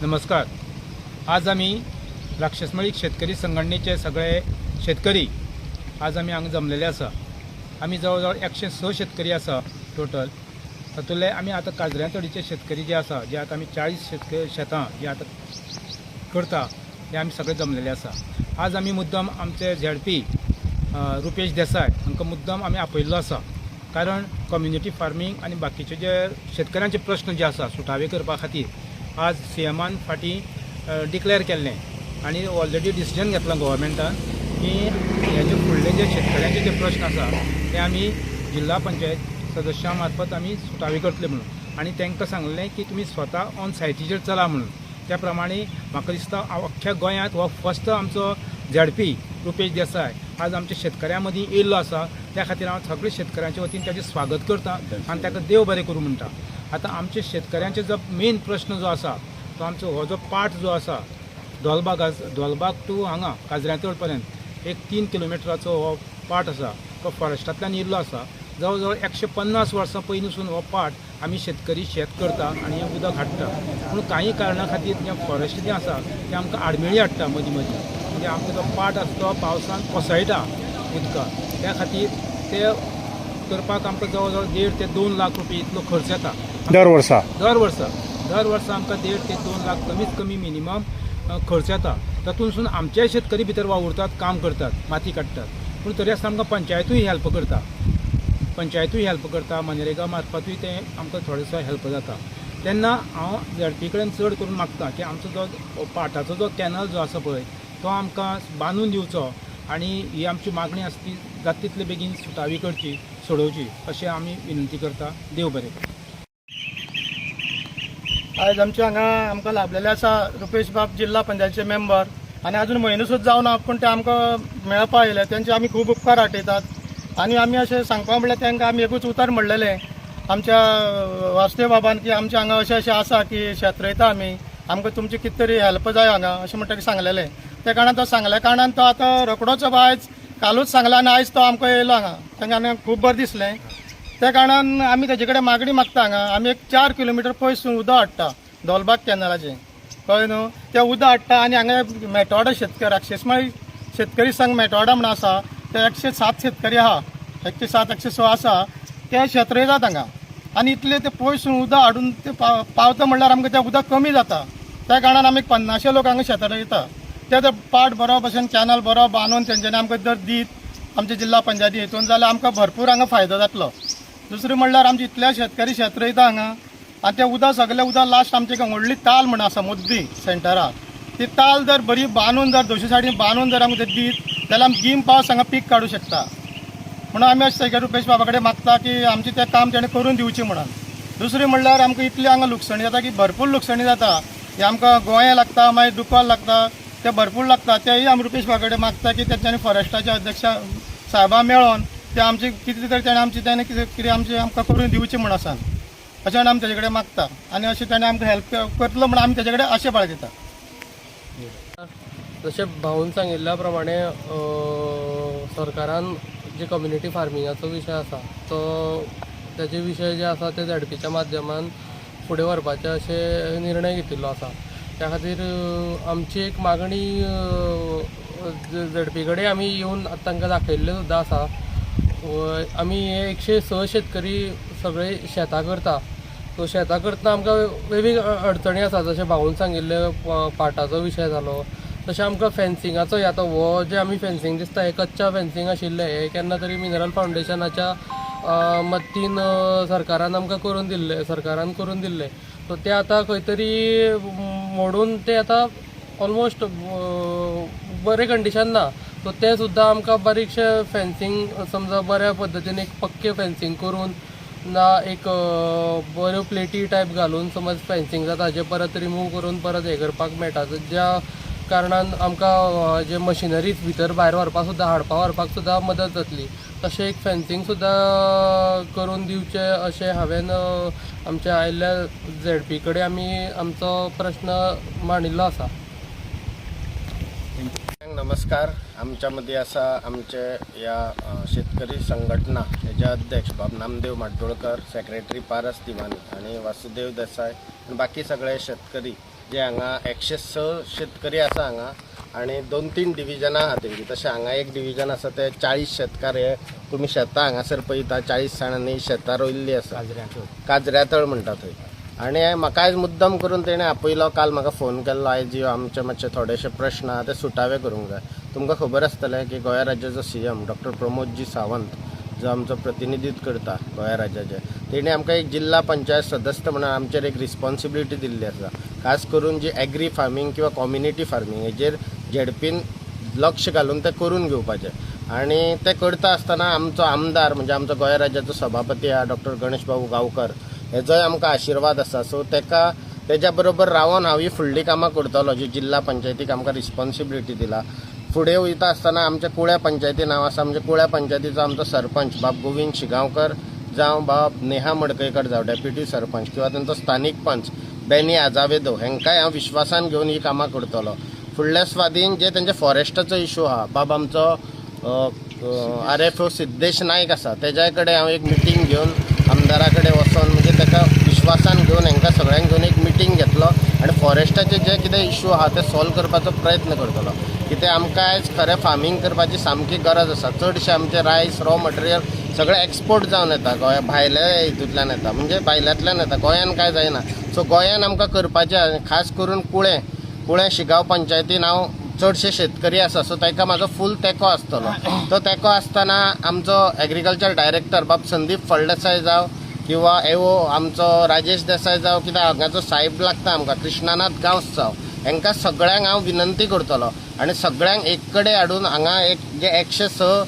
नमस्कार. आज आम्ही राक्षसमळी शेतकरी संघटनेचे सगळे शेतकरी आज आम्ही हांगा जमलेले आसा. आम्ही जवळ 106 शेतकरी आसा टोटल. तातूंतले आमी आतां काजऱ्यां तळीचे शेतकरी जे आसा, जे आतां आमी 40 शेतां जे आतां करता, ते आमी सगळे जमलेले आसा. आज आमी मुद्दम आमचे झेडपी रुपेश देसाय हांकां मुद्दम आमी आपयल्लो आसा. कारण कम्युनिटी फार्मींग आनी बाकीचे जे शेतकऱ्यांचे प्रश्न जे आसा सुटावे करपा खातीर आज सीएमान फाटीं डिक्लेअर केल्लें आनी ऑलरेडी डिसिजन घेतला गव्हर्मेंटान की हेजे फुडले जे शेतकऱ्यांचे जे प्रश्न आसा ते आमी जिल्हा पंचायत सदस्यां मार्फत आमी सुटावे करतले म्हणून. आनी तांकां सांगलें की तुमी स्वता ऑन सायटीचेर चला म्हणून. त्या प्रमाणे म्हाका दिसता अख्ख्या गोंयांत हो फर्स्ट आमचो झेडपी रुपेश देसाय आज आमच्या शेतकऱ्यां मदीं येयल्लो आसा. त्या खातीर हांव सगळ्या शेतकऱ्यांच्या वतीन ताचें स्वागत करता आनी ताका देव बरें करूं म्हणटा. आतां आमच्या शेतकऱ्यांचे जो मेन प्रश्न जो आसा तो आमचो हो जो पाट जो आसा धोलबाग टू हांगा काजऱ्यांतळ पर्यंत एक 3 किलोमिटराचो हो पाट आसा. तो फॉरेस्टांतल्यान येयल्लो आसा. जवळ जवळ 150 वर्सां पयलींसून हो पाट आमी शेतकरी शेत करता आनी हें उदक हाडटा. पूण कांय कारणां खातीर जें फॉरेस्ट जें आसा तें आमकां आडमेळी हाडटा मदीं मदीं. म्हणजे आमचो जो पाट आसा तो पावसान कोसळटा उदकाक. त्या खातीर ते करपाक आमकां जवळ जवळ 1.5 ते 2 लाख रुपया इतलो खर्च येता दर वर्सा आमकां 1.5 ते 2 लाख कमीत कमी मिनिमम खर्च येता. तातूंतसून आमचे शेतकरी भितर वावुरतात, काम करतात, माती काडटात. पूण तरी आसतना आमकां पंचायतूय हेल्प करता, मनरेगा मार्फतूय ते आमकां थोडेसो हेल्प जाता. तेन्ना हांव झेडपी कडेन चड करून मागता की आमचो जो पाटाचो जो कॅनल जो आसा पळय तो आमकां बांदून दिवचो आनी ही आमची मागणी आसा ती जाता तितले बेगीन सुटावी करची, सोडोवची अशें आमी विनंती करता. देव बरें करूं. आज आमच्या हांगा आमकां लाभलेले आसा रुपेश बाब जिल्हा पंचायतीचे मेंबर आनी अजून म्हयनो सुद्दां जावन ना पूण ते आमकां मेळपा येयले. तेंचे आमी खूब उपकार आठयतात. आनी आमी अशें सांगपा म्हणल्यार तांकां आमी एकूच उतर म्हणलेलें आमच्या वासुदेव बाबान की आमच्या हांगा अशें आसा की शेत रोयता आमी, आमकां तुमची कितें तरी हेल्प जाय हांगा अशें म्हणटा सांगलेलें. त्या कारणान तो सांगल्या कारणान तो आतां रोखडोच आयज कालूच सांगला आनी आयज तो आमकां येयलो हांगा. तांकां खूब बरें दिसलें. त्या कारणान आमी तेजे कडेन मागणी मागता. हांगा आमी एक 4 किलोमिटर पयसून उदक हाडटा धोलबाग कॅनलाचें, कळ्ळें न्हू. तें उदक हाडटा आनी हांगा मेटवाडा शेतकरी राक्षसमळी शेतकरी संघ मेटवाडा म्हण आसा ते 107 शेतकरी आहा, 107 106 आसा. ते शेत रोयतात हांगा आनी इतले ते पयसून उदक हाडून ते पावता म्हणल्यार आमकां तें उदक कमी जाता. त्या कारणान आमी 50 लोक हांगा शेत रोयता. ते जर पाट बरो भशेन कॅनल बरो बांदून तेंच्यांनी आमकां जर दीत आमच्या जिल्हा पंचायती हितून जाल्यार आमकां भरपूर हांगा फायदो जातलो. दुसरें म्हणल्यार आमचे इतले शेतकरी शेत रोयता हांगा आनी तें उदक सगळें उदक लास्ट आमचे व्हडली ताल म्हण आसा मुद्दी सेंटराक. ती ताल जर बरी बांदून जर 200 सायडीन बांदून जर आमकां दीत जाल्यार आमी 3 पावस हांगा पीक काडूं शकता. म्हणून आमी अशें रुपेश बाबा कडेन मागता की आमचें तें काम तेणें करून दिवचें म्हणून. दुसरें म्हणल्यार आमकां इतली हांगा लुकसाणी जाता की भरपूर लुकसाणी जाता. हे आमकां गोंया लागता, मागीर दुकोल लागता, ते भरपूर लागता. तेय आमी रुपेश बाबा कडेन मागता की तेंच्यांनी फॉरेस्टाच्या अध्यक्ष साहेबां मेळोन ते आमचे कितें तरी तेणें कितें आमचें आमकां करून दिवचें म्हण आसा अशें आमी तेजे कडेन मागता. आनी अशें ताणें आमकां हेल्प करतलो म्हण आमी तेजे कडेन अशें बाळगिता. जशें भाऊन सांगिल्ल्या प्रमाणे सरकारान जे कम्युनिटी फार्मिंगाचो विशय आसा तो तेजे विशय जे आसा ते झेडपीच्या माध्यमान फुडें व्हरपाचे अशें निर्णय घेतिल्लो आसा. त्या खातीर आमची एक मागणी झेडपी कडेन आमी येवन तांकां दाखयल्ले सुद्दां आसा. आमी हे 106 शेतकरी सगळे शेतां करता. सो शेतां करतना आमकां वेगवेगळ्यो अडचणी आसा. जशें भाऊन सांगिल्ले पाटाचो विशय जालो, तशें आमकां फेन्सिंगाचोय. आतां हो जे आमी फेन्सिंग दिसता हे कच्चा फेन्सिंग आशिल्लें. हे केन्ना तरी मिनरल फावंडेशनाच्या मदतीन सरकारान आमकां करून दिल्ले. सो ते आतां खंय तरी मोडून ते आतां ऑलमोस्ट बरे कंडिशन ना. सो ते सुद्दां आमकां बारीकशें फेन्सिंग समजा बऱ्या पद्दतीन एक पक्के फेन्सिंग करून ना एक बऱ्यो प्लेटी टायप घालून समज फेन्सिंग जाता हाजे परत रिमूव करून परत हे करपाक मेळटा. ज्या कारणान आमकां जे मशिनरीज भितर भायर व्हरपाक सुद्दां व्हरपाक सुद्दां मदत जातली. तशें एक फेन्सिंग सुद्दां करून दिवचें अशें हांवें आमच्या आयिल्ल्या झेडपी कडेन आमी आमचो प्रश्न मांडिल्लो आसा. नमस्कार. आमच्या मध्ये असा आमचे या शेतकरी संघटना याचे अध्यक्ष बाब नामदेव माडगुळकर, सेक्रेटरी पारस तिवानी आणि वासुदेव देसाय आणि बाकी सगळे शेतकरी जे हांगा 106 शेतकरी आसा हांगा आनी 2-3 डिविजनां आहा तेंची. तशें हांगा एक डिविजन आसा ते 40 शेतकार हे तुमी शेतां हांगासर पळयता 40 जाणांनी शेतां रोयल्लीं आसा. काजऱ्यातळ म्हणटा थंय. आनी म्हाका आयज मुद्दम करून तेणें आपयलो, काल म्हाका फोन केल्लो, आयज आमचे मातशे थोडेशे प्रश्न आहा ते सुटावे करूंक जाय. तुमकां खबर आसतलें की गोंय राज्याचो CM डॉक्टर प्रमोदजी सावंत जो आमचो प्रतिनिधीत्व करता गोंय राज्याचे, तेणी आमकां एक जिल्हा पंचायत सदस्य म्हणून आमचेर एक रिस्पॉन्सिबिलिटी दिल्ली आसा. खास करून जी ॲग्री फार्मींग किंवा कॉम्युनिटी फार्मींग हेजेर झेडपीन लक्ष घालून ते करून घेवपाचें. आनी ते करता आसतना आमचो आमदार म्हणजे आमचो गोंय राज्याचो सभापती आहा डॉक्टर गणेश बाबू गांवकर, हेजोय आमकां आशिर्वाद आसा. सो तेच्या बरोबर रावन हांव ही फुडलीं कामां करतलो जी जिल्हा पंचायतीक आमकां रिस्पॉन्सिबिलिटी दिला. फुडें वयता आसतना आमच्या कुळ्या पंचायती नांव आसा, म्हणजे कुळ्या पंचायतीचो आमचो सरपंच बाब गोविंद शिगांवकर जावं बाब नेहा मडकयकर जावं डेप्युटी सरपंच किंवा तांचो स्थानीक पंच बेनी आजावेदो हेंकाय हांव विश्वासान घेवन ही कामां करतलो. फुडल्या स्वाधीन जे तेंचे फॉरेस्टाचो इशू आहा, बाब आमचो RFO सिद्धेश नायक आसा, तेज्या कडेन हांव एक मिटींग घेवन आमदारा कडेन वचोन म्हणजे ताका विश्वासान घेवन हांकां सगळ्यांक घेवन एक मिटींग घेतलो आनी फॉरेस्टाचे जे कितें इशू आहा ते सॉल्व करपाचो प्रयत्न करतलो. कित्याक आमकां आयज खरें फार्मींग करपाची सामकी गरज आसा. चडशे आमचे रायस रॉ मटेरियल सगळे एक्सपोर्ट जावन येता, गोंया भायल्या हितूंतल्यान येता, म्हणजे भायल्यांतल्यान येता, गोंयान कांय जायना. सो गोंयान आमकां करपाचें, खास करून कुळें शिगांव पंचायतीन हांव चडशे शेतकरी आसा, सो ताका म्हाजो फूल तेंको आसतलो. तो तेंको आसतना आमचो एग्रीकल्चर डायरेक्टर बाब संदीप फळदेसाय जावं किंवा आमचो राजेश देसाय जावं, कित्याक हांगाचो साहेब लागता आमकां कृष्णानाथ गांवस जावं, हांकां सगळ्यांक हांव विनंती करतलो आनी सगळ्यांक एक कडेन हाडून हांगा एक जे 106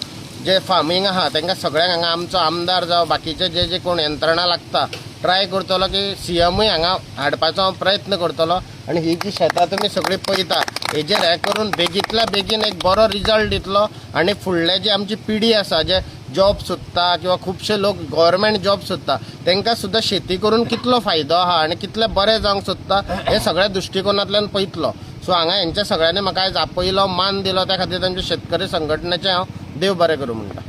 जे फार्मींग आहा तांकां सगळ्यांक हांगा आमचो आमदार जावं बाकीचे जे कोण यंत्रणा लागता ट्राय करतलो की CMूय हांगा हाडपाचो हांव प्रयत्न करतलो. आनी ही जी शेतां तुमी सगळीं पळयता हेजेर हें करून बेगींतल्या बेगीन एक बरो रिजल्ट दितलो आनी फुडले जी आमची पिढी आसा जे जॉब सोदता किंवा खुबशे लोक गव्हर्मेंट जॉब सोदता तांकां सुद्दां शेती करून कितलो फायदो आहा आनी कितलें बरें जावंक सोदता हे सगळ्या दृश्टिकोनांतल्यान पळयतलो. सो हांगा हेंच्या सगळ्यांनी म्हाका आयज आपयलो, मान दिलो, त्या खातीर तांच्या शेतकरी संघटनेचें हांव देव बरें करूं म्हणटा.